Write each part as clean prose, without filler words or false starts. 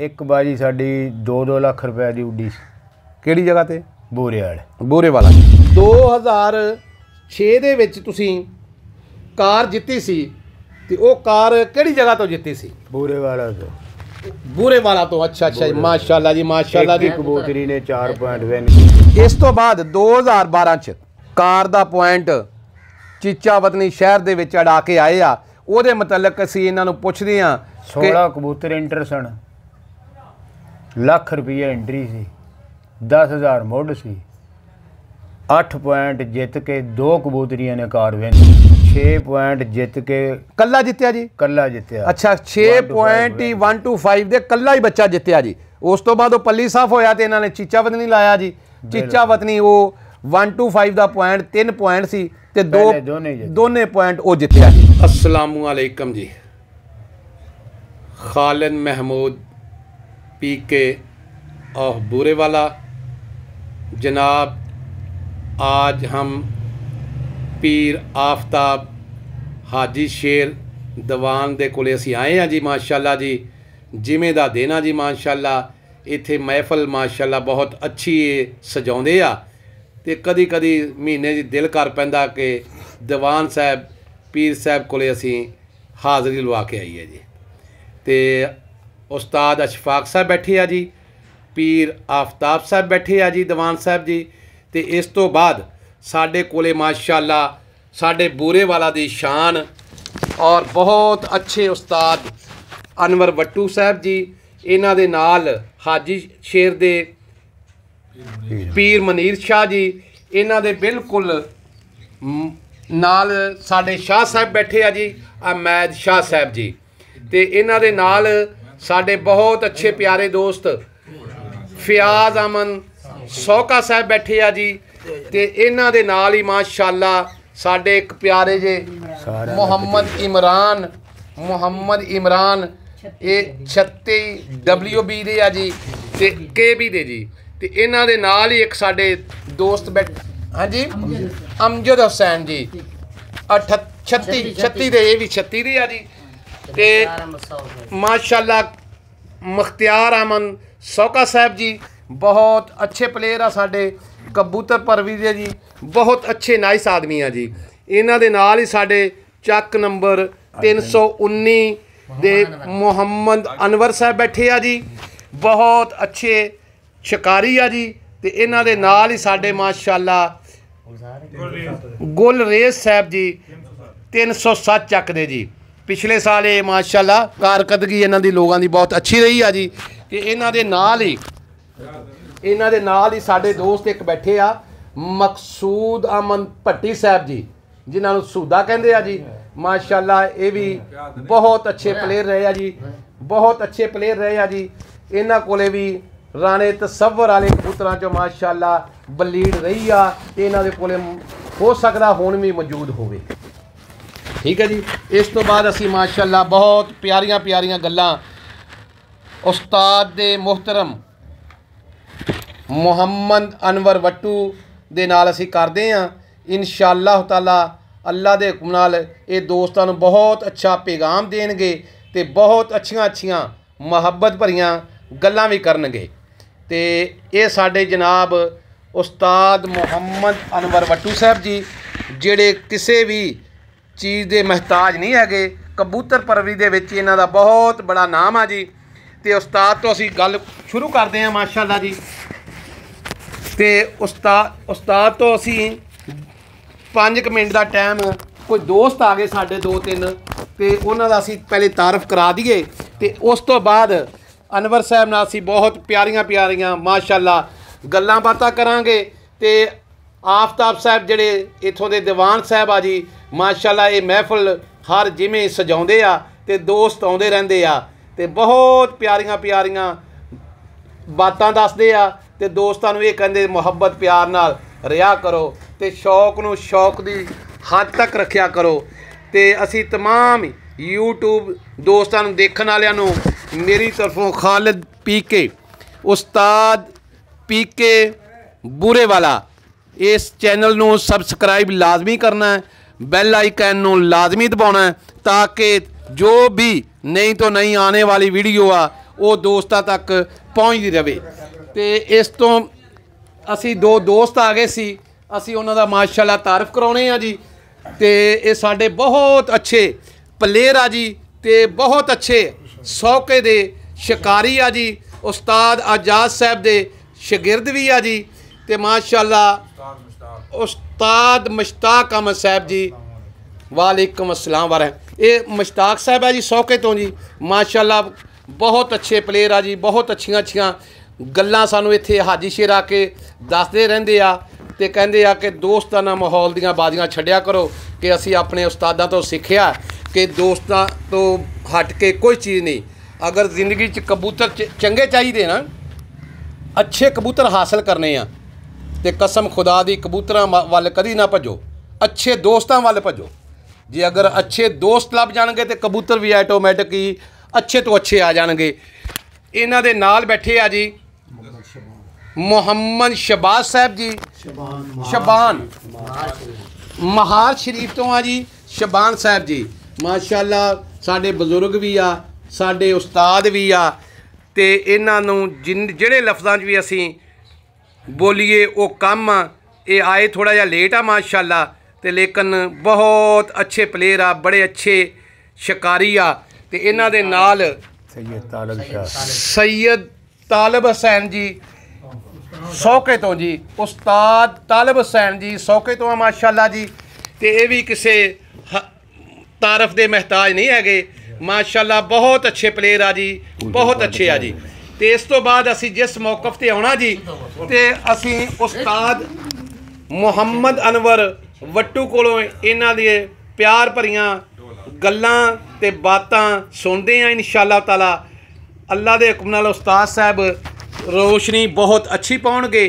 एक बाजी साडी 2-2 लाख रुपए की उड्डी ਕਿਹੜੀ ਜਗ੍ਹਾ ਤੇ? ਬੂਰੇ ਵਾਲਾ 2006 ਦੇ ਵਿੱਚ ਤੁਸੀਂ ਕਾਰ ਜਿੱਤੀ ਸੀ ਤੇ ਉਹ ਕਾਰ ਕਿਹੜੀ ਜਗ੍ਹਾ ਤੋਂ ਜਿੱਤੀ ਸੀ? बूरे वाला तो ਬੂਰੇ ਵਾਲਾ ਤੋਂ। ਅੱਛਾ ਅੱਛਾ ਜੀ, ਮਾਸ਼ਾਅੱਲਾ ਜੀ, ਮਾਸ਼ਾਅੱਲਾ ਜੀ। कबूतरी ने 4 पॉइंट विन किए। ਇਸ ਤੋਂ ਬਾਅਦ 2012 ਚ ਕਾਰ ਦਾ ਪੁਆਇੰਟ ਚੀਚਾ ਵਤਨੀ ਸ਼ਹਿਰ ਦੇ ਵਿੱਚ ਅੜਾ ਕੇ ਆਏ ਆ। ਉਹਦੇ ਮੁਤਲਕ ਅਸੀਂ ਇਹਨਾਂ ਨੂੰ ਪੁੱਛਦੇ ਆ। 16 कबूतर इंटर सन, लाख रुपये एंट्री सी, 10,000 मुड सी, 8 पॉइंट जित के 2 कबूतरियां ने कार विन, 6 पॉइंट जित के ਕੱਲਾ ਜਿੱਤਿਆ ਜੀ? कला जितया। ਅੱਛਾ 6 ਪੁਆਇੰਟ 125 ਦੇ ਕੱਲਾ ਹੀ ਬੱਚਾ ਜਿੱਤਿਆ ਜੀ। ਉਸ ਤੋਂ ਬਾਅਦ ਉਹ ਪੱਲੀ ਸਾਫ ਹੋਇਆ ਤੇ ਇਹਨਾਂ ਨੇ ਚੀਚਾ ਵਤਨੀ ਲਾਇਆ ਜੀ। ਚੀਚਾ ਵਤਨੀ ਉਹ 125 ਦਾ ਪੁਆਇੰਟ 3 ਪੁਆਇੰਟ ਸੀ ਤੇ ਦੋਨੇ ਪੁਆਇੰਟ ਉਹ ਜਿੱਤਿਆ ਜੀ। अस्सलामु अलैकुम जी। खालिद महमूद पीके और बूरे वाला जनाब, आज हम पीर आफ्ताब हाजी शेर दीवान दे कोले असी आए हैं जी। माशाल्लाह जी, जिमें दा देना जी, माशाल्लाह इत्थे महफल माशाल्लाह बहुत अच्छी सजाउंदे आ ते कदी कदी महीने जी दिल कर पैंदा कि दीवान साहब पीर साहब कोले असी हाज़री लवा के आईए जी। ते उस्ताद अशफाक साहब बैठे आ जी, पीर आफ्ताब साहब बैठे आ जी, दीवान साहब जी। ते इस तो बाद साडे कोले माशाल्लाह साडे बूरे वाला दी शान और बहुत अच्छे उस्ताद अनवर वट्टू साहब जी, इन्हां दे नाल हाजी शेर दे पीर मनीर शाह जी, इन्हां दे बिल्कुल नाल साडे शाह साहब बैठे आ जी, अहमद शाह साहब जी। ते इन्हां दे नाल साडे बहुत अच्छे प्यारे दोस्त फियाज अमन सौका साहब बैठे आ जी। ते इन्हां दे नाल ही माशाल्लाह साडे एक प्यारे जे मोहम्मद इमरान ये 36 WB दे आ जी ते KB दे जी। ते इन्हां दे नाल ही एक साडे दोस्त बैठ, हाँ जी, अमजद हुसैन जी 36 दे, ये भी 36 दे आ जी। ते माशाल्लाह मुख्तियार अमन सौका साहब जी बहुत अच्छे प्लेयर आ साडे, कबूतर परवी दे जी, बहुत अच्छे नाइस आदमी आ जी। इन्हां दे नाल ही साडे चक नंबर 319 दे मोहम्मद अनवर साहब बैठे आ जी, बहुत अच्छे शिकारी आ जी। ते इन्हां दे नाल ही साडे माशाल्लाह गुलरेज साहब जी 307 चक दे जी। पिछले साल ये माशाल्लाह कारकर्दगी इन्हां दी लोगों की बहुत अच्छी रही आ जी। ते इन्हां दे नाल ही साडे दोस्त एक बैठे आ मकसूद अमन भट्टी साहब जी, जिन्हां नूं सूदा कहंदे आ जी। माशाल्लाह ये भी बहुत अच्छे प्लेयर रहे आ जी, बहुत अच्छे प्लेयर रहे आ जी। इन्हां कोले भी राणे तसव्वुर वाले कबूतरां चों माशाल्लाह बलीड रही आ, ते इन्हां दे कोले हो सकदा हुण भी मौजूद होवे। ठीक है जी। इस तो बाद असी माशाल्लाह बहुत प्यारियां प्यारियां गल्लां उस्ताद दे मोहतरम मुहम्मद अनवर वट्टू दे नाल असी करदे हां। इंशाअल्लाह ताला अल्लाह दे हुक्म नाल ये दोस्तां नूं बहुत अच्छा पैगाम देणगे ते बहुत अच्छियां मुहब्बत भरियां गल्लां भी करनगे। ते ये साडे जनाब उस्ताद मुहम्मद अनवर वट्टू साहब जी, जिहड़े किसी भी चीज़ के महताज नहीं है, कबूतर परवरी दे विच इन्हां दा बहुत बड़ा नाम आ जी। ते उस्ताद तो असी गल शुरू करते हैं माशाल्लाह जी। ते उस्ताद तो असी 5 मिनट का टाइम, कोई दोस्त आ गए साढ़े 2-3, तो उन्हों का असी पहले तारफ करा दिए। तो उस तो बाद अनवर साहब नाल असी बहुत प्यारियां प्यारियां माशाल्लाह गल्लां बातां करांगे। ते आफ्ताब साहब जिहड़े इत्थों दे दीवान साहब आ जी, माशाल्लाह ये महफल हर जिमें सजाउंदे आ ते दोस्त आउंदे रहिंदे आ ते बहुत प्यारियां प्यारियां बातां दसदे आ ते दोस्तां नूं ये कहंदे मुहब्बत प्यार नाल रिहा करो ते शौक नूं शौक दी हद तक रखिया करो। ते असी तमाम यूट्यूब दोस्तां नूं देखण वालियां नूं मेरी तरफों खालिद पीके उस्ताद पीके बूरे वाला इस चैनल नूं सबसक्राइब लाजमी करना है, बैल आइकन नूं लाजमी दबाउणा है ताकि जो भी नहीं तो नहीं आने वाली वीडियो आ ਉਹ ਦੋਸਤਾਂ ਤੱਕ ਪਹੁੰਚਦੀ ਰਹੇ। ਤੇ ਇਸ ਤੋਂ ਅਸੀਂ ਦੋ ਦੋਸਤ ਆ ਗਏ ਸੀ, ਅਸੀਂ ਉਹਨਾਂ ਦਾ ਮਾਸ਼ਾਅੱਲਾ ਤਾਰਫ ਕਰਾਉਣੇ ਆ ਜੀ। ਤੇ ਇਹ ਸਾਡੇ ਬਹੁਤ ਅੱਛੇ ਪਲੇਅਰ ਆ ਜੀ ਤੇ ਬਹੁਤ ਅੱਛੇ ਸੌਕੇ ਦੇ ਸ਼ਿਕਾਰੀ ਆ ਜੀ। ਉਸਤਾਦ ਆਜ਼ਾਦ ਸਾਹਿਬ ਦੇ ਸ਼ਾਗਿਰਦ ਵੀ ਆ ਜੀ। ਤੇ ਮਾਸ਼ਾਅੱਲਾ ਉਸਤਾਦ ਮੁਸ਼ਤਾਕ ਅਹਿਮਦ ਸਾਹਿਬ ਜੀ, ਵਾਲੇਕੁਮ अस्सलाम ਵਾਰ ਇਹ ਮੁਸ਼ਤਾਕ ਸਾਹਿਬ ਹੈ ਜੀ ਸੌਕੇ ਤੋਂ ਜੀ। ਮਾਸ਼ਾਅੱਲਾ ਬਹੁਤ ਅੱਛੇ ਪਲੇਅਰ ਆ ਜੀ, ਬਹੁਤ ਅੱਛੀਆਂ ਗੱਲਾਂ ਸਾਨੂੰ ਇੱਥੇ ਹਾਜੀ ਸ਼ੇਰ ਆ ਕੇ ਦੱਸਦੇ ਰਹਿੰਦੇ ਆ ਤੇ ਕਹਿੰਦੇ ਆ ਕਿ ਦੋਸਤਾਨਾ ਮਾਹੌਲ ਦੀਆਂ ਬਾਜ਼ੀਆਂ ਛੱਡਿਆ ਕਰੋ ਕਿ ਅਸੀਂ ਆਪਣੇ ਉਸਤਾਦਾਂ ਤੋਂ ਸਿੱਖਿਆ ਕਿ ਦੋਸਤਾਂ ਤੋਂ ਹਟ ਕੇ ਕੋਈ ਚੀਜ਼ ਨਹੀਂ। ਅਗਰ ਜ਼ਿੰਦਗੀ 'ਚ ਕਬੂਤਰ ਚੰਗੇ ਚਾਹੀਦੇ ਨਾ, ਅੱਛੇ ਕਬੂਤਰ ਹਾਸਲ ਕਰਨੇ ਆ ਤੇ ਕਸਮ ਖੁਦਾ ਦੀ ਕਬੂਤਰਾਂ ਵੱਲ ਕਦੀ ਨਾ ਭੱਜੋ, ਅੱਛੇ ਦੋਸਤਾਂ ਵੱਲ ਭੱਜੋ। ਜੇ ਅਗਰ ਅੱਛੇ ਦੋਸਤ ਲੱਭ ਜਾਣਗੇ ਤੇ ਕਬੂਤਰ ਵੀ ਆਟੋਮੈਟਿਕ ਹੀ ਅੱਛੇ ਤੋਂ ਅੱਛੇ ਆ ਜਾਣਗੇ। ਇਹਨਾਂ ਦੇ ਨਾਲ ਬੈਠੇ ਆ ਜੀ ਮੁਹੰਮਦ ਸ਼ਬਾਜ਼ ਸਾਹਿਬ ਜੀ, ਸ਼ਬਾਨ ਮਹਾਰ ਸ਼ਰੀਫ ਤੋਂ ਆ ਜੀ ਸ਼ਬਾਨ ਸਾਹਿਬ ਜੀ। ਮਾਸ਼ਾਅੱਲਾ ਸਾਡੇ ਬਜ਼ੁਰਗ ਵੀ ਆ, ਸਾਡੇ ਉਸਤਾਦ ਵੀ ਆ ਤੇ ਇਹਨਾਂ ਨੂੰ ਜਿਹੜੇ ਲਫ਼ਜ਼ਾਂ 'ਚ ਵੀ ਅਸੀਂ ਬੋਲੀਏ ਉਹ ਕੰਮ ਆ। ਇਹ ਆਏ ਥੋੜਾ ਜਿਹਾ ਲੇਟ ਆ ਮਾਸ਼ਾਅੱਲਾ ਤੇ ਲੇਕਿਨ ਬਹੁਤ ਅੱਛੇ ਪਲੇਅਰ ਆ, ਬੜੇ ਅੱਛੇ ਸ਼ਿਕਾਰੀ ਆ। ਤੇ ਇਹਨਾਂ ਦੇ ਨਾਲ ਸੈयद ਤਾਲਿਬ ਹੁਸੈਨ ਜੀ ਸੌਕੇ ਤੋਂ ਜੀ, ਉਸਤਾਦ ਤਾਲਿਬ ਹੁਸੈਨ ਜੀ ਸੌਕੇ ਤੋਂ ਆ ਮਾਸ਼ਾਅੱਲਾ ਜੀ। ਤੇ ਇਹ ਵੀ ਕਿਸੇ ਤਾਰਫ ਦੇ ਮਹਿਤਾਜ ਨਹੀਂ ਹੈਗੇ ਮਾਸ਼ਾਅੱਲਾ, ਬਹੁਤ ਅੱਛੇ ਪਲੇਅਰ ਆ ਜੀ, ਬਹੁਤ ਅੱਛੇ ਆ ਜੀ। ਤੇ ਇਸ ਤੋਂ ਬਾਅਦ ਅਸੀਂ ਜਿਸ ਮੌਕਫ ਤੇ ਆਉਣਾ ਜੀ ਤੇ ਅਸੀਂ ਉਸਤਾਦ ਮੁਹੰਮਦ ਅਨਵਰ ਵੱਟੂ ਕੋਲੋਂ ਇਹਨਾਂ ਦੇ ਪਿਆਰ ਭਰੀਆਂ ਗੱਲਾਂ ਤੇ ਬਾਤਾਂ ਸੁਣਦੇ ਆ ਇਨਸ਼ਾਅੱਲਾ ਤਾਲਾ। ਅੱਲਾ ਦੇ ਹੁਕਮ ਨਾਲ ਉਸਤਾਦ ਸਾਹਿਬ ਰੋਸ਼ਨੀ ਬਹੁਤ ਅੱਛੀ ਪਾਉਣਗੇ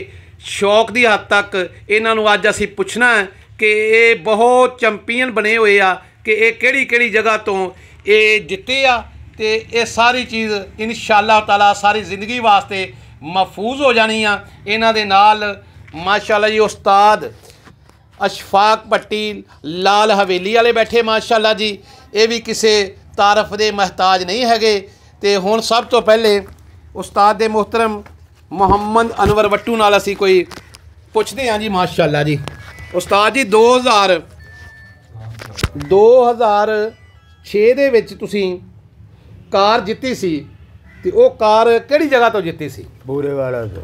ਸ਼ੌਕ ਦੀ ਹੱਦ ਤੱਕ। ਇਹਨਾਂ ਨੂੰ ਅੱਜ ਅਸੀਂ ਪੁੱਛਣਾ ਹੈ ਕਿ ਇਹ ਬਹੁਤ ਚੈਂਪੀਅਨ ਬਣੇ ਹੋਏ ਆ ਕਿ ਇਹ ਕਿਹੜੀ ਜਗ੍ਹਾ ਤੋਂ ਇਹ ਜਿੱਤੇ ਆ ਤੇ ਇਹ ਸਾਰੀ ਚੀਜ਼ ਇਨਸ਼ਾਅੱਲਾ ਤਾਲਾ ਸਾਰੀ ਜ਼ਿੰਦਗੀ ਵਾਸਤੇ ਮਹਿਫੂਜ਼ ਹੋ ਜਾਣੀ ਆ। ਇਹਨਾਂ ਦੇ ਨਾਲ ਮਾਸ਼ਾਅੱਲਾ ਜੀ ਉਸਤਾਦ ਅਸ਼ਫਾਕ ਪੱਟੀ ਲਾਲ ਹਵੇਲੀ ਵਾਲੇ ਬੈਠੇ ਮਾਸ਼ਾਅੱਲਾ ਜੀ। ਇਹ ਵੀ ਕਿਸੇ ਤਾਰਫ ਦੇ ਮਹਤਾਜ ਨਹੀਂ ਹੈਗੇ। ਤੇ ਹੁਣ ਸਭ ਤੋਂ ਪਹਿਲੇ ਉਸਤਾਦ ਦੇ ਮੁਹਤਰਮ ਮੁਹੰਮਦ ਅਨਵਰ ਵੱਟੂ ਨਾਲ ਅਸੀਂ ਕੋਈ ਪੁੱਛਦੇ ਹਾਂ ਜੀ ਮਾਸ਼ਾਅੱਲਾ ਜੀ। ਉਸਤਾਦ ਜੀ 2006 ਦੇ ਵਿੱਚ ਤੁਸੀਂ ਕਾਰ ਜਿੱਤੀ ਸੀ ਤੇ ਉਹ ਕਾਰ ਕਿਹੜੀ ਜਗ੍ਹਾ ਤੋਂ ਜਿੱਤੀ ਸੀ? ਬੂਰੇਵਾਲਾ ਤੋਂ।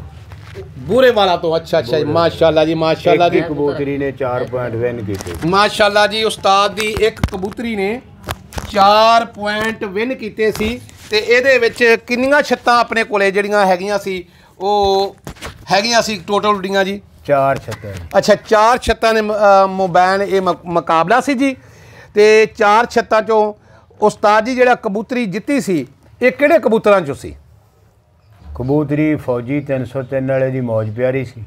ਬੂਰੇਵਾਲਾ ਤੋਂ। ਅੱਛਾ ਜੀ ਮਾਸ਼ਾਅੱਲਾ ਜੀ, ਮਾਸ਼ਾਅੱਲਾ ਜੀ। ਕਬੂਤਰੀ ਨੇ 4 ਪੁਆਇੰਟ ਵਿਨ ਕੀਤੇ ਮਾਸ਼ਾਅੱਲਾ ਜੀ। ਉਸਤਾਦ ਦੀ ਇੱਕ ਕਬੂਤਰੀ ਨੇ 4 ਪੁਆਇੰਟ ਵਿਨ ਕੀਤੇ ਸੀ। ਤੇ ਇਹਦੇ ਵਿੱਚ ਕਿੰਨੀਆਂ ਛੱਤਾਂ ਆਪਣੇ ਕੋਲੇ ਜਿਹੜੀਆਂ ਹੈਗੀਆਂ ਸੀ ਉਹ ਹੈਗੀਆਂ ਸੀ ਟੋਟਲ ਉੱਡੀਆਂ ਜੀ? 4 ਛੱਤਾਂ। ਅੱਛਾ 4 ਛੱਤਾਂ ਨੇ ਮੁਬੈਨ ਇਹ ਮੁਕਾਬਲਾ ਸੀ ਜੀ। ਤੇ 4 ਛੱਤਾਂ 'ਚੋਂ ਉਸਤਾਦ ਜੀ ਜਿਹੜਾ ਕਬੂਤਰੀ ਜਿੱਤੀ ਸੀ ਇਹ ਕਿਹੜੇ ਕਬੂਤਰਾਂ 'ਚੋਂ ਸੀ? ਕਬੂਤਰੀ ਫੌਜੀ 303 ਵਾਲੇ ਦੀ ਮੌਜ ਪਿਆਰੀ ਸੀ।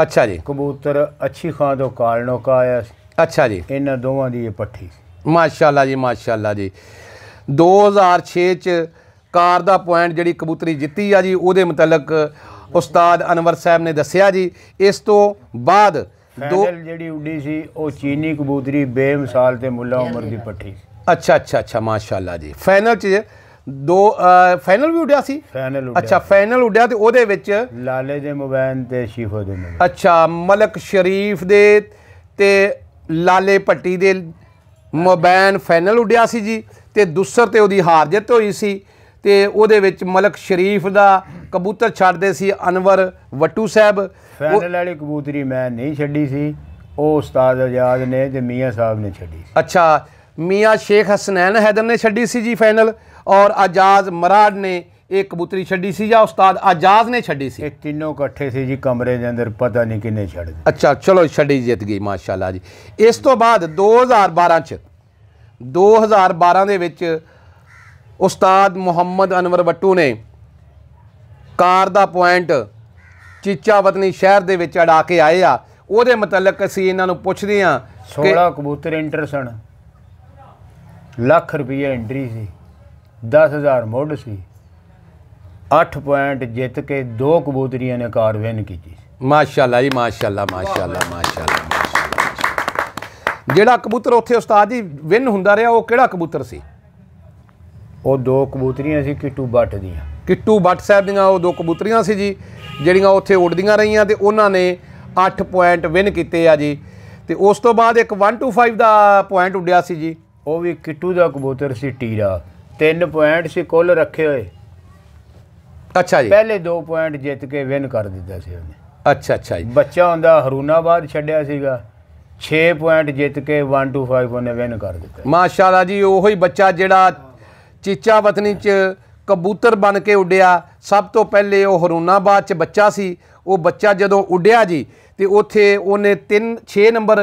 ਅੱਛਾ ਜੀ। ਕਬੂਤਰ ਅੱਛੀ ਖਾਂ ਤੋਂ ਕਾਲਨੋਕਾ ਆਇਆ ਸੀ। ਅੱਛਾ ਜੀ। ਇਹਨਾਂ ਦੋਵਾਂ ਦੀ ਇਹ ਪੱਠੀ ਸੀ। ਮਾਸ਼ਾਅੱਲਾ ਜੀ, ਮਾਸ਼ਾਅੱਲਾ ਜੀ। 2006 'ਚ ਕਾਰ ਦਾ ਪੁਆਇੰਟ ਜਿਹੜੀ ਕਬੂਤਰੀ ਜਿੱਤੀ ਆ ਜੀ ਉਹਦੇ ਮੁਤਲਕ ਉਸਤਾਦ ਅਨਵਰ ਸਾਹਿਬ ਨੇ ਦੱਸਿਆ ਜੀ। ਇਸ ਤੋਂ ਬਾਅਦ ਫਾਈਨਲ ਜਿਹੜੀ ਉੱਡੀ ਸੀ ਉਹ ਚੀਨੀ ਕਬੂਤਰੀ ਬੇਮਿਸਾਲ ਤੇ ਮੁੱਲਾ ਉਮਰ ਦੀ ਪੱਠੀ ਸੀ। ਅੱਛਾ ਮਾਸ਼ਾਅੱਲਾ ਜੀ। ਫਾਈਨਲ 'ਚ ਫਾਈਨਲ ਵੀ ਉੱਡਿਆ ਸੀ? ਫਾਈਨਲ ਉੱਡਿਆ। ਅੱਛਾ ਫਾਈਨਲ ਉੱਡਿਆ ਤੇ ਉਹਦੇ ਵਿੱਚ ਲਾਲੇ ਦੇ ਮੁਬੈਨ ਤੇ ਸ਼ੀਫੋ ਦੇ ਮੁਬੈਨ। ਅੱਛਾ ਮਲਕ ਸ਼ਰੀਫ ਦੇ ਤੇ ਲਾਲੇ ਭੱਟੀ ਦੇ ਮੁਬੈਨ ਫਾਈਨਲ ਉੱਡਿਆ ਸੀ ਜੀ। ਤੇ ਦੂਸਰ ਤੇ ਉਹਦੀ ਹਾਰ ਜਿੱਤ ਹੋਈ ਸੀ ਤੇ ਉਹਦੇ ਵਿੱਚ ਮਲਕ ਸ਼ਰੀਫ ਦਾ ਕਬੂਤਰ ਛੱਡਦੇ ਸੀ ਅਨਵਰ ਵੱਟੂ ਸਾਹਿਬ। ਫਾਈਨਲ ਵਾਲੀ ਕਬੂਤਰੀ ਮੈਂ ਨਹੀਂ ਛੱਡੀ ਸੀ, ਉਹ ਉਸਤਾਦ ਆਜ਼ਾਦ ਨੇ ਤੇ ਮੀਆਂ ਸਾਹਿਬ ਨੇ ਛੱਡੀ ਸੀ। ਅੱਛਾ ਮੀਆਂ ਸ਼ੇਖ ਹਸਨੈਨ ਹੈਦਰ ਨੇ ਛੱਡੀ ਸੀ ਜੀ ਫਾਈਨਲ, ਔਰ ਆਜ਼ਾਦ ਮਰਾੜ ਨੇ ਇਹ ਕਬੂਤਰੀ ਛੱਡੀ ਸੀ ਜਾਂ ਉਸਤਾਦ ਆਜ਼ਾਦ ਨੇ ਛੱਡੀ ਸੀ? ਇਹ ਤਿੰਨੋਂ ਇਕੱਠੇ ਸੀ ਜੀ ਕਮਰੇ ਦੇ ਅੰਦਰ, ਪਤਾ ਨਹੀਂ ਕਿੰਨੇ ਛੱਡ ਗਏ। ਅੱਛਾ ਚਲੋ ਛੱਡੀ ਜਿੱਤ ਗਈ ਮਾਸ਼ਾਅੱਲਾ ਜੀ। ਇਸ ਤੋਂ ਬਾਅਦ 2012 ਦੇ ਵਿੱਚ ਉਸਤਾਦ ਮੁਹੰਮਦ ਅਨਵਰ ਵੱਟੂ ਨੇ ਕਾਰ ਦਾ ਪੁਆਇੰਟ ਚੀਚਾ ਵਤਨੀ ਸ਼ਹਿਰ ਦੇ ਵਿੱਚ ਅੜਾ ਕੇ ਆਏ ਆ। ਉਹਦੇ ਮੁਤਲਕ ਅਸੀਂ ਇਹਨਾਂ ਨੂੰ ਪੁੱਛਦੇ ਹਾਂ। 16 ਕਬੂਤਰ ਇੰਟਰ ਸਨ, ਲੱਖ ਰੁਪਏ ਐਂਟਰੀ ਸੀ, 10,000 ਮੁੱਢ ਸੀ, 8 ਪੁਆਇੰਟ ਜਿੱਤ ਕੇ 2 ਕਬੂਤਰੀਆਂ ਨੇ ਕਾਰ ਵਿਨ ਕੀਤੀ। ਮਾਸ਼ਾਅੱਲਾ ਜੀ, ਮਾਸ਼ਾਅੱਲਾ ਮਾਸ਼ਾਅੱਲਾ ਮਾਸ਼ਾਅੱਲਾ। ਜਿਹੜਾ ਕਬੂਤਰ ਉੱਥੇ ਉਸਤਾਦ ਜੀ ਵਿਨ ਹੁੰਦਾ ਰਿਹਾ ਉਹ ਕਿਹੜਾ ਕਬੂਤਰ ਸੀ? ਉਹ 2 ਕਬੂਤਰੀਆਂ ਸੀ ਕਿੱਟੂ ਬੱਟ ਦੀਆਂ। ਕਿੱਟੂ ਬੱਟ ਸਾਹਿਬ ਦੀਆਂ ਉਹ 2 ਕਬੂਤਰੀਆਂ ਸੀ ਜੀ ਜਿਹੜੀਆਂ ਉੱਥੇ ਉੱਡਦੀਆਂ ਰਹੀਆਂ ਤੇ ਉਹਨਾਂ ਨੇ 8 ਪੁਆਇੰਟ ਵਿਨ ਕੀਤੇ ਆ ਜੀ। ਤੇ ਉਸ ਤੋਂ ਬਾਅਦ ਇੱਕ 125 ਦਾ ਪੁਆਇੰਟ ਉੱਡਿਆ ਸੀ ਜੀ, ਉਹ ਵੀ ਕਿੱਟੂ ਦਾ ਕਬੂਤਰ ਸੀ ਟੀਰਾ। 3 ਪੁਆਇੰਟ ਸੀ ਕੁੱਲ ਰੱਖੇ ਹੋਏ। ਅੱਛਾ ਜੀ, ਪਹਿਲੇ 2 ਪੁਆਇੰਟ ਜਿੱਤ ਕੇ ਵਿਨ ਕਰ ਦਿੱਤਾ ਸੀ ਉਹਨੇ। ਅੱਛਾ ਜੀ। ਬੱਚਾ ਹੁੰਦਾ ਹਰੂਨਾਬਾਦ ਛੱਡਿਆ ਸੀਗਾ, 6 ਪੁਆਇੰਟ ਜਿੱਤ ਕੇ 125 ਉਹਨੇ ਵਿਨ ਕਰ ਦਿੱਤਾ। ਮਾਸ਼ਾਅੱਲਾ ਜੀ, ਉਹੀ ਬੱਚਾ ਜਿਹੜਾ ਚੀਚਾ ਵਤਨੀ 'ਚ ਕਬੂਤਰ ਬਣ ਕੇ ਉੱਡਿਆ। ਸਭ ਤੋਂ ਪਹਿਲੇ ਉਹ ਹਰੂਨਾਬਾਦ 'ਚ ਬੱਚਾ ਸੀ। ਉਹ ਬੱਚਾ ਜਦੋਂ ਉੱਡਿਆ ਜੀ ਤੇ ਉੱਥੇ ਉਹਨੇ 6 ਨੰਬਰ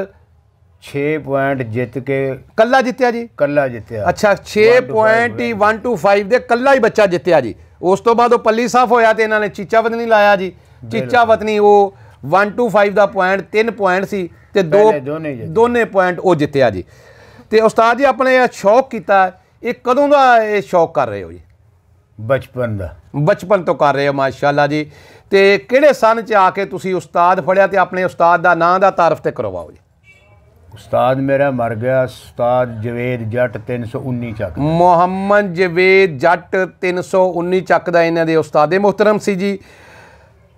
6 ਪੁਆਇੰਟ ਜਿੱਤ ਕੇ ਕੱਲਾ ਜਿੱਤਿਆ ਜੀ। ਕੱਲਾ ਜਿੱਤਿਆ। ਅੱਛਾ, 6 ਪੁਆਇੰਟ ਹੀ 125 ਦੇ ਕੱਲਾ ਹੀ ਬੱਚਾ ਜਿੱਤਿਆ ਜੀ। ਉਸ ਤੋਂ ਬਾਅਦ ਉਹ ਪੱਲੀ ਸਾਫ ਹੋਇਆ ਤੇ ਇਹਨਾਂ ਨੇ ਚੀਚਾ ਵਤਨੀ ਲਾਇਆ ਜੀ। ਚੀਚਾ ਵਤਨੀ ਉਹ 125 ਦਾ ਪੁਆਇੰਟ 3 ਪੁਆਇੰਟ ਸੀ ਤੇ ਦੋਨੇ ਪੁਆਇੰਟ ਉਹ ਜਿੱਤਿਆ ਜੀ। ਤੇ ਉਸਤਾਦ ਜੀ ਆਪਣੇ ਇਹ ਸ਼ੌਕ ਕੀਤਾ, ਇਹ ਕਦੋਂ ਦਾ ਇਹ ਸ਼ੌਕ ਕਰ ਰਹੇ ਹੋ ਜੀ? ਬਚਪਨ ਦਾ। ਬਚਪਨ ਤੋਂ ਕਰ ਰਹੇ ਹੋ, ਮਾਸ਼ਾਅੱਲਾ ਜੀ। ਤੇ ਕਿਹੜੇ ਸਨ 'ਚ ਆ ਕੇ ਤੁਸੀਂ ਉਸਤਾਦ ਫੜਿਆ ਤੇ ਆਪਣੇ ਉਸਤਾਦ ਦਾ ਨਾਂ ਦਾ ਤਾਰਫ ਤੇ ਕਰਵਾਓ ਜੀ। ਉਸਤਾਦ ਮੇਰਾ ਮਰ ਗਿਆ, ਉਸਤਾਦ ਜਵੇਦ ਜੱਟ 319 ਚੱਕ। ਮੁਹੰਮਦ ਜਵੇਦ ਜੱਟ 319 ਚੱਕ ਦਾ ਇਹਨਾਂ ਦੇ ਉਸਤਾਦੇ ਮੁਹਤਰਮ ਸੀ ਜੀ,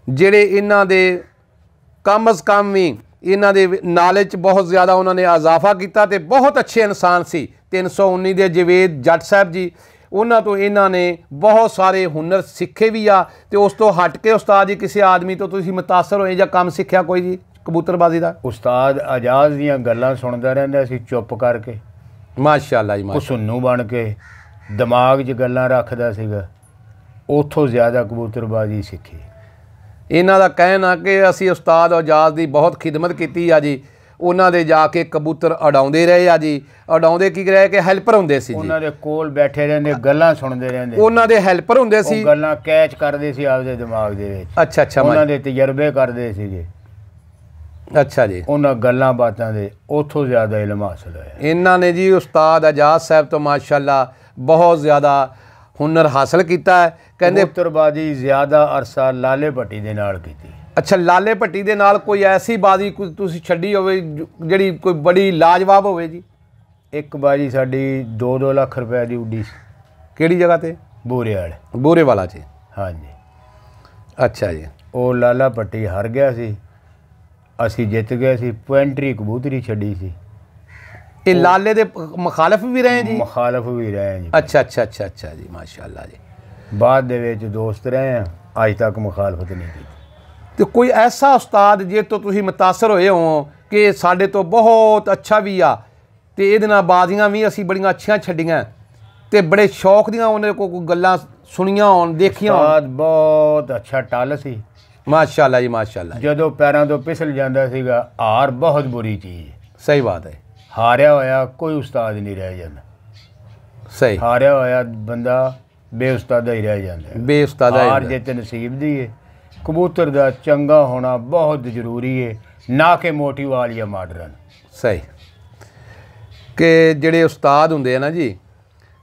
ਜਿਹੜੇ ਇਹਨਾਂ ਦੇ ਕਮ ਅਜ਼ ਕਮ ਵੀ ਇਹਨਾਂ ਦੇ ਨਾਲੇਜ 'ਚ ਬਹੁਤ ਜ਼ਿਆਦਾ ਉਹਨਾਂ ਨੇ ਇਜ਼ਾਫਾ ਕੀਤਾ ਤੇ ਬਹੁਤ ਅੱਛੇ ਇਨਸਾਨ ਸੀ 319 ਦੇ ਜਵੇਦ ਜੱਟ ਸਾਹਿਬ ਜੀ। ਉਹਨਾਂ ਤੋਂ ਇਹਨਾਂ ਨੇ ਬਹੁਤ ਸਾਰੇ ਹੁਨਰ ਸਿੱਖੇ ਵੀ ਆ। ਤੇ ਉਸ ਤੋਂ ਹਟ ਕੇ ਉਸਤਾਦ ਜੀ ਕਿਸੇ ਆਦਮੀ ਤੋਂ ਤੁਸੀਂ ਮੁਤਾਸਰ ਹੋਏ ਜਾਂ ਕੰਮ ਸਿੱਖਿਆ ਕੋਈ ਜੀ ਕਬੂਤਰਬਾਜ਼ੀ ਦਾ? ਉਸਤਾਦ ਆਜ਼ਾਦ ਦੀਆਂ ਗੱਲਾਂ ਸੁਣਦਾ ਰਹਿੰਦਾ ਸੀ ਚੁੱਪ ਕਰਕੇ। ਮਾਸ਼ਾਅੱਲਾ ਜੀ, ਉਹ ਸੁੰਨੂ ਬਣ ਕੇ ਦਿਮਾਗ 'ਚ ਗੱਲਾਂ ਰੱਖਦਾ ਸੀਗਾ। ਉੱਥੋਂ ਜ਼ਿਆਦਾ ਕਬੂਤਰਬਾਜ਼ੀ ਸਿੱਖੀ। ਇਹਨਾਂ ਦਾ ਕਹਿਣਾ ਕਿ ਅਸੀਂ ਉਸਤਾਦ ਆਜ਼ਾਦ ਦੀ ਬਹੁਤ ਖਿਦਮਤ ਕੀਤੀ ਆ ਜੀ। ਉਹਨਾਂ ਦੇ ਜਾ ਕੇ ਕਬੂਤਰ ਉਡਾਉਂਦੇ ਰਹੇ ਆ ਜੀ। ਉਡਾਉਂਦੇ ਕੀ ਰਹੇ ਕਿ ਹੈਲਪਰ ਹੁੰਦੇ ਸੀ ਜੀ, ਉਹਨਾਂ ਦੇ ਕੋਲ ਬੈਠੇ ਰਹਿੰਦੇ, ਗੱਲਾਂ ਸੁਣਦੇ ਰਹਿੰਦੇ। ਉਹਨਾਂ ਦੇ ਹੈਲਪਰ ਹੁੰਦੇ ਸੀ, ਗੱਲਾਂ ਕੈਚ ਕਰਦੇ ਸੀ ਆਪਦੇ ਦਿਮਾਗ ਦੇ ਵਿੱਚ। ਅੱਛਾ ਉਹਨਾਂ ਦੇ ਤਜਰਬੇ ਕਰਦੇ ਸੀਗੇ। ਅੱਛਾ ਜੀ, ਉਹਨਾਂ ਗੱਲਾਂ ਬਾਤਾਂ ਦੇ ਉੱਥੋਂ ਜ਼ਿਆਦਾ ਇਲਮ ਹਾਸਲ ਹੋਇਆ। ਇਹਨਾਂ ਨੇ ਜੀ ਉਸਤਾਦ ਆਜ਼ਾਦ ਸਾਹਿਬ ਤੋਂ ਮਾਸ਼ਾਅੱਲਾ ਬਹੁਤ ਜ਼ਿਆਦਾ ਹੁਨਰ ਹਾਸਲ ਕੀਤਾ ਹੈ। ਕਹਿੰਦੇ ਕਬੂਤਰਬਾਜ਼ੀ ਜ਼ਿਆਦਾ ਅਰਸਾ ਲਾਲੇ ਭੱਟੀ ਦੇ ਨਾਲ ਕੀਤੀ। ਅੱਛਾ, ਲਾਲੇ ਭੱਟੀ ਦੇ ਨਾਲ ਕੋਈ ਐਸੀ ਬਾਜ਼ੀ ਕੋਈ ਤੁਸੀਂ ਛੱਡੀ ਹੋਵੇ ਜਿਹੜੀ ਕੋਈ ਬੜੀ ਲਾਜਵਾਬ ਹੋਵੇ ਜੀ? ਇੱਕ ਬਾਜੀ ਸਾਡੀ 2-2 ਲੱਖ ਰੁਪਏ ਦੀ ਉੱਡੀ ਸੀ। ਕਿਹੜੀ ਜਗ੍ਹਾ ਤੇ? ਬੂਰੇ ਵਾਲਾ 'ਚ। ਹਾਂਜੀ। ਅੱਛਾ ਜੀ, ਉਹ ਲਾਲਾ ਭੱਟੀ ਹਾਰ ਗਿਆ ਸੀ, ਅਸੀਂ ਜਿੱਤ ਗਏ ਸੀ। ਪੁਐਂਟਰੀ ਕਬੂਤਰੀ ਛੱਡੀ ਸੀ। ਇਹ ਲਾਲੇ ਦੇ ਮੁਖਾਲਫ ਵੀ ਰਹੇ ਜੀ? ਮੁਖਾਲਫ ਵੀ ਰਹੇ ਜੀ। ਅੱਛਾ ਜੀ, ਮਾਸ਼ਾਅੱਲਾ ਜੀ। ਬਾਅਦ ਦੇ ਵਿੱਚ ਦੋਸਤ ਰਹੇ ਆ, ਅੱਜ ਤੱਕ ਮੁਖਾਲਫਤ ਨਹੀਂ ਕੀਤੀ। ਤੇ ਕੋਈ ਐਸਾ ਉਸਤਾਦ ਜੇ ਤੋਂ ਤੁਸੀਂ ਮੁਤਾਸਰ ਹੋਏ ਹੋ ਕਿ ਸਾਡੇ ਤੋਂ ਬਹੁਤ ਅੱਛਾ ਵੀ ਆ ਤੇ ਇਹਦੇ ਨਾਲ ਬਾਜ਼ੀਆਂ ਵੀ ਅਸੀਂ ਬੜੀਆਂ ਅੱਛੀਆਂ ਛੱਡੀਆਂ ਤੇ ਬੜੇ ਸ਼ੌਕ ਦੀਆਂ ਉਹਨੇ ਕੋਈ ਗੱਲਾਂ ਸੁਣੀਆਂ ਹੋਣ, ਦੇਖੀਆਂ ਹੋਣ? ਉਸਤਾਦ ਬਹੁਤ ਅੱਛਾ ਟੱਲ ਸੀ। ਮਾਸ਼ਾਅੱਲਾ ਜੀ, ਮਾਸ਼ਾਅੱਲਾ। ਜਦੋਂ ਪੈਰਾਂ ਤੋਂ ਫਿਸਲ ਜਾਂਦਾ ਸੀਗਾ। ਹਾਰ ਬਹੁਤ ਬੁਰੀ ਚੀਜ਼ ਹੈ। ਸਹੀ ਬਾਤ ਹੈ। ਹਾਰਿਆ ਹੋਇਆ ਕੋਈ ਉਸਤਾਦ ਨਹੀਂ ਰਹਿ ਜਾਂਦਾ। ਸਹੀ। ਹਾਰਿਆ ਹੋਇਆ ਬੰਦਾ ਬੇਉਸਤਾਦਾ ਹੀ ਰਹਿ ਜਾਂਦਾ। ਬੇਉਸਤਾਦਾ ਹਾਰ ਜਿੱਤ ਨਸੀਬ ਦੀ ਹੈ। ਕਬੂਤਰ ਦਾ ਚੰਗਾ ਹੋਣਾ ਬਹੁਤ ਜ਼ਰੂਰੀ ਹੈ, ਨਾ ਕਿ ਮੋਟੀ ਵਾਲੀਆ ਮਾਡਰਨ। ਸਹੀ। ਕਿ ਜਿਹੜੇ ਉਸਤਾਦ ਹੁੰਦੇ ਆ ਨਾ ਜੀ,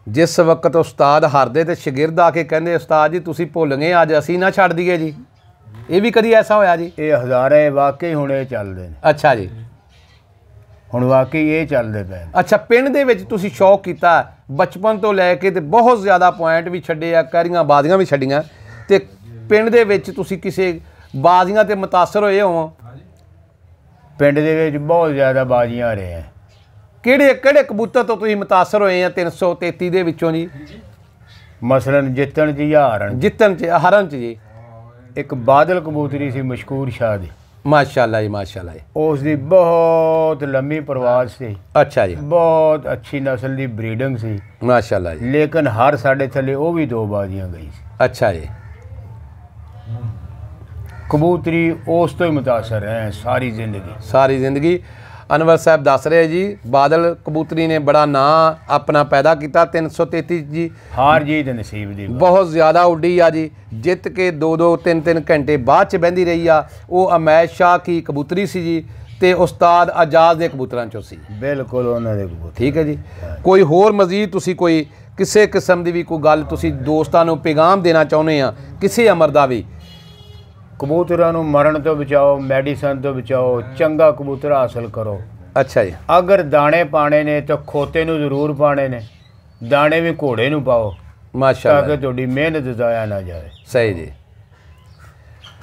ਜਿਸ ਵਕਤ ਉਸਤਾਦ ਹਾਰਦੇ ਤੇ ਸ਼ਾਗਿਰਦ ਆ ਕੇ ਕਹਿੰਦੇ ਉਸਤਾਦ ਜੀ ਤੁਸੀਂ ਭੁੱਲ ਗਏ, ਅੱਜ ਅਸੀਂ ਨਾ ਛੱਡ ਦਈਏ ਜੀ। ਇਹ ਵੀ ਕਦੀ ਐਸਾ ਹੋਇਆ ਜੀ? ਇਹ ਹਜ਼ਾਰੇ ਵਾਕਈ ਹੁਣ ਇਹ ਚੱਲਦੇ ਨੇ। ਅੱਛਾ ਜੀ, ਹੁਣ ਵਾਕਈ ਇਹ ਚੱਲਦੇ ਪਏ। ਅੱਛਾ, ਪਿੰਡ ਦੇ ਵਿੱਚ ਤੁਸੀਂ ਸ਼ੌਕ ਕੀਤਾ ਬਚਪਨ ਤੋਂ ਲੈ ਕੇ ਤੇ ਬਹੁਤ ਜ਼ਿਆਦਾ ਪੁਆਇੰਟ ਵੀ ਛੱਡੇ ਆ, ਕਰੀਆਂ ਬਾਜ਼ੀਆਂ ਵੀ ਛੱਡੀਆਂ ਤੇ ਪਿੰਡ ਦੇ ਵਿੱਚ ਤੁਸੀਂ ਕਿਸੇ ਬਾਜ਼ੀਆਂ ਤੇ ਮੁਤਾਸਰ ਹੋਏ ਹੋ? ਪਿੰਡ ਦੇ ਵਿੱਚ ਬਹੁਤ ਜ਼ਿਆਦਾ ਬਾਜ਼ੀਆਂ ਰਹੇ ਆ। ਕਿਹੜੇ ਕਬੂਤਰ ਤੋਂ ਤੁਸੀਂ ਮੁਤਾਸਰ ਹੋਏ ਆ 333 ਦੇ ਵਿੱਚੋਂ ਜੀ? ਮਸਲਨ ਜਿੱਤਣ 'ਚ ਜਾਂ ਹਾਰਨ? ਜਿੱਤਣ 'ਚ, ਹਾਰਨ 'ਚ ਜੀ। ਇੱਕ ਬਾਦਲ ਕਬੂਤਰੀ ਸੀ ਮਸ਼ਕੂਰ ਸ਼ਾਹ ਦੀ। ਮਾਸ਼ਾਅੱਲਾ ਜੀ, ਮਾਸ਼ਾਅੱਲਾ ਜੀ। ਉਸ ਦੀ ਬਹੁਤ ਲੰਮੀ ਪ੍ਰਵਾਜ਼ ਸੀ। ਅੱਛਾ ਜੀ, ਬਹੁਤ ਅੱਛੀ ਨਸਲ ਦੀ ਬਰੀਡਿੰਗ ਸੀ। ਮਾਸ਼ਾਅੱਲਾ ਜੀ। ਲੇਕਿਨ ਹਰ ਸਾਡੇ ਥੱਲੇ ਉਹ ਵੀ 2 ਬਾਜ਼ੀਆਂ ਗਈ ਸੀ। ਅੱਛਾ ਜੀ। ਕਬੂਤਰੀ ਉਸ ਤੋਂ ਹੀ ਮੁਤਾਸਰ ਹੈ ਸਾਰੀ ਜ਼ਿੰਦਗੀ। ਅਨਵਰ ਸਾਹਿਬ ਦੱਸ ਰਹੇ ਜੀ ਬਾਦਲ ਕਬੂਤਰੀ ਨੇ ਬੜਾ ਨਾਂ ਆਪਣਾ ਪੈਦਾ ਕੀਤਾ 333 ਜੀ। ਹਾਰ ਜੀਤ ਨਸੀਬ ਦੀ ਬਹੁਤ ਜ਼ਿਆਦਾ ਉੱਡੀ ਆ ਜੀ। ਜਿੱਤ ਕੇ 2-2 3-3 ਘੰਟੇ ਬਾਅਦ 'ਚ ਬਹਿੰਦੀ ਰਹੀ ਆ। ਉਹ ਅਮੈਦ ਸ਼ਾਹ ਕੀ ਕਬੂਤਰੀ ਸੀ ਜੀ ਤੇ ਉਸਤਾਦ ਆਜ਼ਾਦ ਦੇ ਕਬੂਤਰਾਂ 'ਚੋਂ ਸੀ। ਬਿਲਕੁਲ ਉਹਨਾਂ ਦੇ ਕਬੂਤਰ। ਠੀਕ ਹੈ ਜੀ। ਕੋਈ ਹੋਰ ਮਜ਼ੀਦ ਤੁਸੀਂ ਕੋਈ ਕਿਸੇ ਕਿਸਮ ਦੀ ਵੀ ਕੋਈ ਗੱਲ ਤੁਸੀਂ ਦੋਸਤਾਂ ਨੂੰ ਪੈਗਾਮ ਦੇਣਾ ਚਾਹੁੰਦੇ ਆ ਕਿਸੇ ਅਮਰ ਦਾ ਵੀ? ਕਬੂਤਰਾਂ ਨੂੰ ਮਰਨ ਤੋਂ ਬਚਾਓ, ਮੈਡੀਸਨ ਤੋਂ ਬਚਾਓ, ਚੰਗਾ ਕਬੂਤਰ ਹਾਸਲ ਕਰੋ। ਅੱਛਾ ਜੀ। ਅਗਰ ਦਾਣੇ ਪਾਣੇ ਨੇ ਤਾਂ ਖੋਤੇ ਨੂੰ ਜ਼ਰੂਰ ਪਾਣੇ ਨੇ, ਦਾਣੇ ਵੀ ਘੋੜੇ ਨੂੰ ਪਾਓ। माशाअल्लाह ताकि थोड़ी मेहनत ज़ाया ना जाए। सही जी।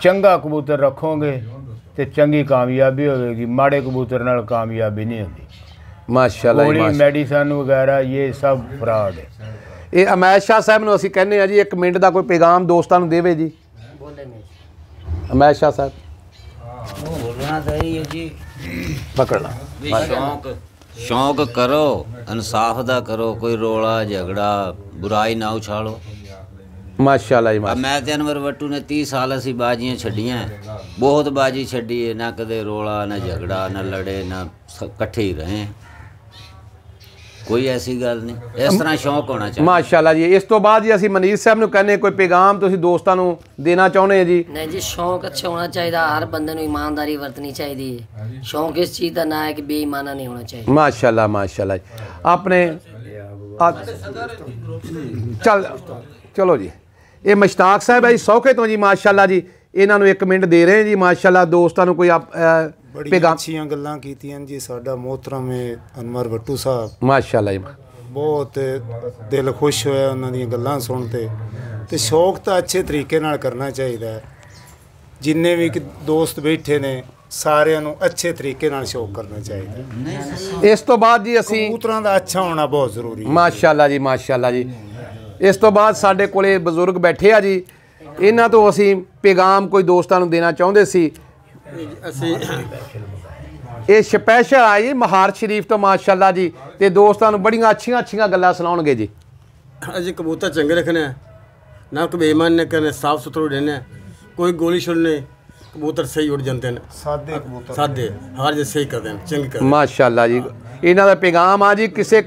चंगा कबूतर रखोगे तो चंगी कामयाबी होगी, माड़े कबूतर नाल कामयाबी नहीं होती। माशाअल्लाह गोली मेडिसन वगैरह ये सब फ्रॉड है। ਇਹ ਅਮੈਦ ਸ਼ਾਹ ਸਾਹਿਬ ਨੂੰ ਅਸੀਂ ਕਹਿੰਦੇ ਆ ਜੀ 1 ਮਿੰਟ ਦਾ ਕੋਈ ਪੈਗਾਮ ਦੋਸਤਾਂ ਨੂੰ ਦੇਵੇ ਜੀ। ਅਮੈਦ ਸ਼ਾਹ ਸਾਹਿਬ बोलना तो यही है जी, पकड़ना शौक करो, इंसाफ दा करो, कोई रोला झगड़ा बुराई ना उछालो। माशाअल्लाह जी। मैं ते अनवर वट्टू ने 30 साल असी बाजियां छड़ियां, बहुत बाजी छड़ी है, ना कदे रोला ना झगड़ा ना लड़े ना कट्ठे ही रहे, कोई ऐसी गल नहीं। इस तरह शौक होना चाहिए। माशाअल्लाह जी। इस तो बाद जी ਅਸੀਂ ਮਨੀਸ਼ ਸਾਹਿਬ ਨੂੰ ਕਹਿੰਦੇ ਕੋਈ ਪੈਗਾਮ ਤੁਸੀਂ ਦੋਸਤਾਂ ਨੂੰ ਦੇਣਾ ਚਾਹੁੰਦੇ ਆ ਜੀ। नहीं जी, शौक अच्छा होना चाहिए, हर बंदे ਨੂੰ ईमानदारी वरतनी चाहिए। शौक इस चीज़ का ना है कि बेईमाना नहीं होना चाहिए। माशाअल्लाह माशाअल्लाह जी। अपने चल चलो जी। ਇਹ ਮਸ਼ਤਾਕ ਸਾਹਿਬ ਹੈ ਜੀ ਸੌਖੇ ਤੋਂ ਜੀ। ਮਾਸ਼ਾਅੱਲਾ ਜੀ ਇਹਨਾਂ ਨੂੰ 1 ਮਿੰਟ ਦੇ ਰਹੇ ਜੀ। ਮਾਸ਼ਾਅੱਲਾ ਦੋਸਤਾਂ ਨੂੰ ਕੋਈ ਬੜੀਆਂ ਅੱਛੀਆਂ ਗੱਲਾਂ ਕੀਤੀਆਂ ਜੀ। ਸਾਡਾ ਮੋਹਤਰਮ ਅਨਵਰ ਵੱਟੂ ਸਾਹਿਬ ਮਾਸ਼ਾਅੱਲਾ ਜੀ ਬਹੁਤ ਦਿਲ ਖੁਸ਼ ਹੋਇਆ ਉਹਨਾਂ ਦੀਆਂ ਗੱਲਾਂ ਸੁਣ ਤੇ ਸ਼ੌਕ ਤਾਂ ਅੱਛੇ ਤਰੀਕੇ ਨਾਲ ਕਰਨਾ ਚਾਹੀਦਾ ਹੈ। ਜਿੰਨੇ ਵੀ ਦੋਸਤ ਬੈਠੇ ਨੇ ਸਾਰਿਆਂ ਨੂੰ ਅੱਛੇ ਤਰੀਕੇ ਨਾਲ ਸ਼ੌਕ ਕਰਨਾ ਚਾਹੀਦਾ। ਇਸ ਤੋਂ ਬਾਅਦ ਜੀ ਅਸੀਂ ਕਬੂਤਰਾਂ ਦਾ ਅੱਛਾ ਹੋਣਾ ਬਹੁਤ ਜ਼ਰੂਰੀ ਹੈ। ਮਾਸ਼ਾਅੱਲਾ ਜੀ ਮਾਸ਼ਾਅੱਲਾ ਜੀ। ਇਸ ਤੋਂ ਬਾਅਦ ਸਾਡੇ ਕੋਲੇ ਬਜ਼ੁਰਗ ਬੈਠੇ ਆ ਜੀ, ਇਹਨਾਂ ਤੋਂ ਅਸੀਂ ਪੈਗਾਮ ਕੋਈ ਦੋਸਤਾਂ ਨੂੰ ਦੇਣਾ ਚਾਹੁੰਦੇ ਸੀ। ਅਸੀਂ ਇਹ ਸਪੈਸ਼ਲ ਆਏ ਜੀ ਮਹਾਰ ਸ਼ਰੀਫ ਤੋਂ ਮਾਸ਼ਾਅੱਲਾ ਜੀ, ਤੇ ਦੋਸਤਾਂ ਨੂੰ ਬੜੀਆਂ ਅੱਛੀਆਂ ਗੱਲਾਂ ਸੁਣਾਉਣਗੇ ਜੀ। ਅਸੀਂ ਕਬੂਤਰ ਚੰਗੇ ਰੱਖਣੇ ਨਾ ਕੋਈ ਬੇਈਮਾਨ ਨੇ ਕਰਨੇ, ਸਾਫ ਸੁਥਰੇ ਰਹਿਣੇ, ਕੋਈ ਗੋਲੀ ਛੁੱਟਨੇ, ਕਬੂਤਰ ਸਹੀ ਉੱਡ ਜਾਂਦੇ ਨੇ, ਸਾਦੇ ਕਬੂਤਰ ਸਾਦੇ ਹਰ ਜੇ ਸਹੀ ਕਰਦੇ ਨੇ, ਚੰਗੇ ਕਰਦੇ। ਮਾਸ਼ਾਅੱਲਾ ਜੀ। ਇਹਨਾਂ ਦਾ ਪੈਗਾਮ ਆ ਜੀ ਕਿਸੇ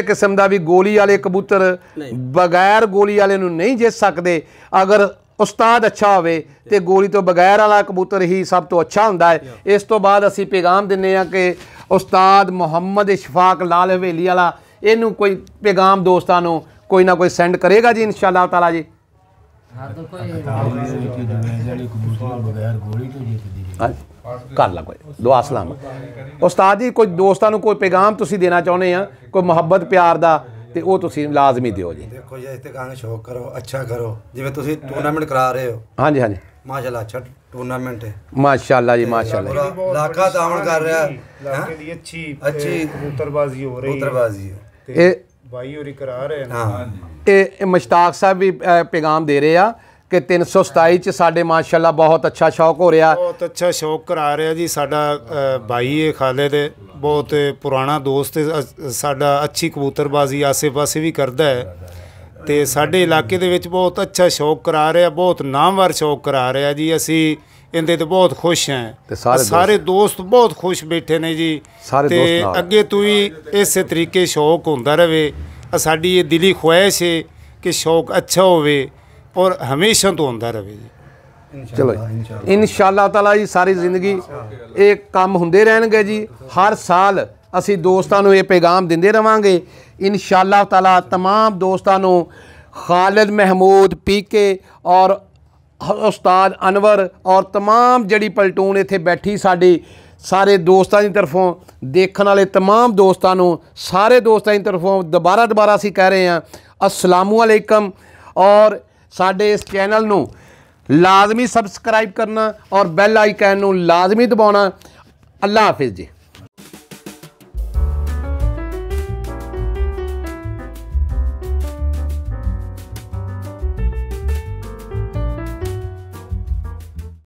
ਕਿਸਮ ਦਾ ਵੀ ਗੋਲੀ ਵਾਲੇ ਕਬੂਤਰ ਬਗੈਰ ਗੋਲੀ ਵਾਲੇ ਨੂੰ ਨਹੀਂ ਜਿੱਤ ਸਕਦੇ। ਅਗਰ ਉਸਤਾਦ ਅੱਛਾ ਹੋਵੇ ਤੇ ਗੋਲੀ ਤੋਂ ਬਗੈਰ ਵਾਲਾ ਕਬੂਤਰ ਹੀ ਸਭ ਤੋਂ ਅੱਛਾ ਹੁੰਦਾ ਹੈ। ਇਸ ਤੋਂ ਬਾਅਦ ਅਸੀਂ ਪੈਗਾਮ ਦਿੰਦੇ ਹਾਂ ਕਿ ਉਸਤਾਦ ਮੁਹੰਮਦ ਇਸ਼ਫਾਕ ਲਾਲ ਹਵੇਲੀ ਵਾਲਾ ਇਹਨੂੰ ਕੋਈ ਪੈਗਾਮ ਦੋਸਤਾਂ ਨੂੰ ਕੋਈ ਨਾ ਕੋਈ ਸੈਂਡ ਕਰੇਗਾ ਜੀ ਇਨਸ਼ਾ ਅੱਲਾਹ ਤਾਲਾ ਜੀ। ਕਰ ਲਾ ਕੋਈ ਦੁਆ ਸਲਾਮ। ਉਸਤਾਦ ਜੀ ਕੋਈ ਦੋਸਤਾਂ ਨੂੰ ਕੋਈ ਪੈਗਾਮ ਤੁਸੀਂ ਦੇਣਾ ਚਾਹੁੰਦੇ ਆ ਕੋਈ ਮੁਹੱਬਤ ਪਿਆਰ ਦਾ ਤੇ ਉਹ ਤੁਸੀਂ ਲਾਜ਼ਮੀ ਦਿਓ ਜੀ। ਦੇਖੋ ਜੀ ਇੱਥੇ ਕਹਾਂਗੇ ਸ਼ੌਕ ਕਰੋ, ਅੱਛਾ ਕਰੋ। ਜਿਵੇਂ ਤੁਸੀਂ ਟੂਰਨਾਮੈਂਟ ਕਰਾ ਰਹੇ ਹੋ, ਹਾਂਜੀ ਹਾਂਜੀ ਮਾਸ਼ਾਅੱਲਾ ਅੱਛਾ ਟੂਰਨਾਮੈਂਟ ਹੈ। ਮਾਸ਼ਾਅੱਲਾ ਜੀ ਮਾਸ਼ਾਅੱਲਾ। ਲਾਖਾ ਤਾਵਣ ਕਰ ਰਿਹਾ ਇਲਾਕੇ ਦੀ ਅੱਛੀ ਕਬੂਤਰਬਾਜ਼ੀ ਹੋ ਰਹੀ ਹੈ। ਕਬੂਤਰਬਾਜ਼ੀ ਇਹ ਬਾਈ ਹੋਰੀ ਕਰਾ ਰਹੇ ਨੇ। ਹਾਂ ਇਹ ਮੁਸ਼ਤਾਕ ਸਾਹਿਬ ਵੀ ਪੈਗਾਮ ਦੇ ਰਹੇ ਆ ਕਿ 327 ਚ ਸਾਡੇ ਮਾਸ਼ਾਅੱਲਾ ਬਹੁਤ ਅੱਛਾ ਸ਼ੌਕ ਹੋ ਰਿਹਾ, ਬਹੁਤ ਅੱਛਾ ਸ਼ੌਕ ਕਰਾ ਰਿਹਾ ਜੀ। ਸਾਡਾ ਭਾਈ ਹੈ ਖਾਲਿਦ, ਬਹੁਤ ਪੁਰਾਣਾ ਦੋਸਤ ਹੈ ਸਾਡਾ। ਅੱਛੀ ਕਬੂਤਰਬਾਜ਼ੀ ਆਸੇ-ਪਾਸੇ ਵੀ ਕਰਦਾ ਹੈ ਤੇ ਸਾਡੇ ਇਲਾਕੇ ਦੇ ਵਿੱਚ ਬਹੁਤ ਅੱਛਾ ਸ਼ੌਕ ਕਰਾ ਰਿਹਾ, ਬਹੁਤ ਨਾਮਵਰ ਸ਼ੌਕ ਕਰਾ ਰਿਹਾ ਜੀ। ਅਸੀਂ ਇਹਦੇ ਤੇ ਬਹੁਤ ਖੁਸ਼ ਹਾਂ ਤੇ ਸਾਰੇ ਦੋਸਤ ਬਹੁਤ ਖੁਸ਼ ਬੈਠੇ ਨੇ ਜੀ। ਤੇ ਅੱਗੇ ਤੋਂ ਵੀ ਇਸੇ ਤਰੀਕੇ ਸ਼ੌਕ ਹੁੰਦਾ ਰਹੇ। ਸਾਡੀ ਇਹ ਦਿਲੀ ਖੁਆਇਸ਼ ਹੈ ਕਿ ਸ਼ੌਕ ਅੱਛਾ ਹੋਵੇ ਔਰ ਹਮੇਸ਼ਾ ਤੋਂ ਹੁੰਦਾ ਰਹੇ ਜੀ। ਚਲੋ ਇਨਸ਼ਾਅੱਲਾ ਤਾਲਾ ਜੀ ਸਾਰੀ ਜ਼ਿੰਦਗੀ ਇਹ ਕੰਮ ਹੁੰਦੇ ਰਹਿਣਗੇ ਜੀ। ਹਰ ਸਾਲ ਅਸੀਂ ਦੋਸਤਾਂ ਨੂੰ ਇਹ ਪੈਗਾਮ ਦਿੰਦੇ ਰਵਾਂਗੇ ਇਨਸ਼ਾਅੱਲਾ ਤਾਲਾ। तमाम ਦੋਸਤਾਂ ਨੂੰ ਖਾਲਿਦ ਮਹਿਮੂਦ ਪੀਕੇ ਔਰ ਉਸਤਾਦ ਅਨਵਰ ਔਰ तमाम ਜਿਹੜੀ ਪਲਟੂਨ ਇੱਥੇ ਬੈਠੀ ਸਾਡੀ ਸਾਰੇ ਦੋਸਤਾਂ ਦੀ ਤਰਫੋਂ ਦੇਖਣ ਵਾਲੇ तमाम ਦੋਸਤਾਂ ਨੂੰ ਸਾਰੇ ਦੋਸਤਾਂ ਦੀ ਤਰਫੋਂ ਦੁਬਾਰਾ ਅਸੀਂ ਕਹਿ ਰਹੇ ਹਾਂ अस्सलामु अलैकुम। और साडे इस चैनल नू लाजमी सबसक्राइब करना और बैल आइकन नू लाजमी दबाना। अल्लाह हाफिज़ जी।